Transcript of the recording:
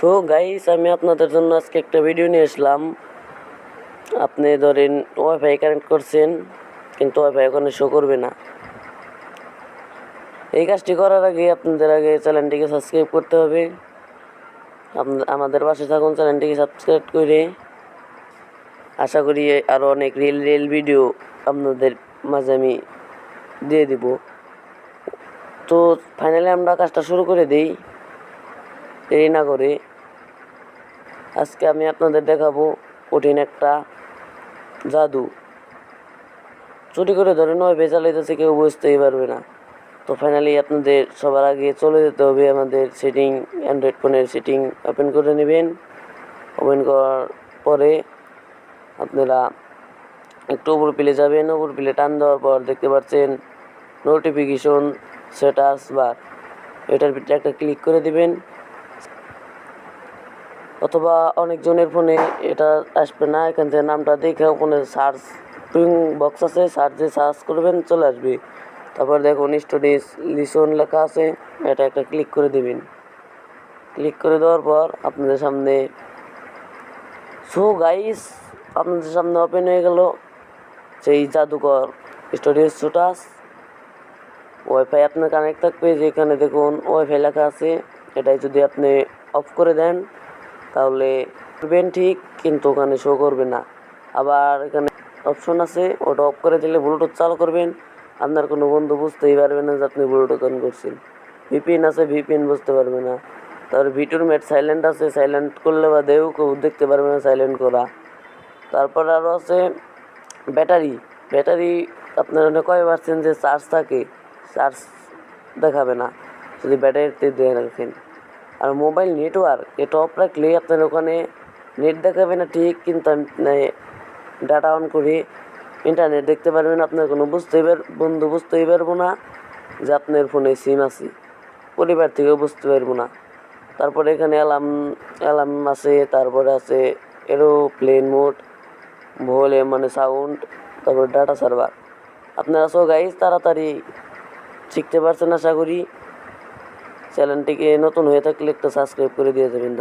So guys, আমি আপনাদের জন্য আজকে একটা ভিডিও নিয়ে আসলাম। আপনি ধরেন ওয়াইফাই কানেক্ট করছেন, কিন্তু ওয়াইফাই ওখানে শো করবে না। এই কাজটি করার আগে আপনাদের চ্যানেলটিকে সাবস্ক্রাইব করতে হবে। আমাদের পাশে থাকুন, চ্যানেলটিকে সাবস্ক্রাইব করে। আশা করি আরও অনেক রিয়েল ভিডিও আপনাদের মাঝে আমি দিয়ে দিব। তো ফাইনালি আমরা কাজটা শুরু করে দিই দেরি না করে। আজকে আমি আপনাদের দেখাবো কঠিন একটা জাদু। চুরি করে ধরে ওয়াইফাই চালাইতেছে, কেউ বুঝতেই পারবে না। তো ফাইনালি আপনাদের সবার আগে চলে যেতে হবে আমাদের সেটিং, অ্যান্ড্রয়েড ফোনের সেটিং ওপেন করে নেবেন। ওপেন করার পরে আপনারা একটু উপর পিলে যাবেন। উপর পিলে টান দেওয়ার পর দেখতে পাচ্ছেন নোটিফিকেশন স্ট্যাটাস বার, এটার ভিতরে একটা ক্লিক করে দিবেন। অথবা অনেকজনের ফোনে এটা আসবে না, এখান থেকে নামটা দেখে ওখানে সার্চ বক্স আছে, সার্চ করবেন, চলে আসবে। তারপর দেখুন স্টোরেজ লিসন লেখা আছে, এটা একটা ক্লিক করে দেবেন। ক্লিক করে দেওয়ার পর আপনাদের সামনে ওপেন হয়ে গেল সেই জাদুকর স্টোরেজ স্ট্যাটাস। ওয়াইফাই আপনার কানেক্ট থাকবে, যেখানে দেখুন ওয়াইফাই লেখা আছে, এটাই যদি আপনি অফ করে দেন তাহলে করবেন ঠিক, কিন্তু ওখানে শো করবে না। আবার এখানে অপশন আছে, ওটা অফ করে দিলে ব্লুটুথ চালু করবেন। আপনার কোনো বন্ধু বুঝতেই পারবে না যে আপনি ব্লুটুথ অন করছেন। ভিপিএন আছে, ভিপিএন বুঝতে পারবে না। তারপর ভিটুর মেট সাইলেন্ট আছে, সাইলেন্ট করলে বা কেউ দেখতে পারবে না সাইলেন্ট করা। তারপর আরও আছে ব্যাটারি আপনার কয় পারছেন যে চার্জ থাকে, চার্জ দেখাবে না যদি ব্যাটারিতে দিয়ে রাখেন। আর মোবাইল নেটওয়ার্ক, এটা অফ রাখলে আপনার ওখানে নেট দেখাবে না ঠিক, কিন্তু ডাটা অন করে ইন্টারনেট দেখতে পারবেন। আপনার কোনো বন্ধু বুঝতেই পারবো না যে আপনার ফোনে সিম আছে, পরিবার থেকেও বুঝতে পারবো না। তারপরে এখানে অ্যালার্ম আছে, তারপরে আছে এরোপ্লেন মোড, ভলিউম মানে সাউন্ড, তারপর ডাটা সার্ভার। আপনারা সো গাইজ তাড়াতাড়ি শিখতে পারছেন আশা করি। চ্যানেলটিকে নতুন হয়ে থাকলে একটা সাবস্ক্রাইব করে দিয়ে যাবেন।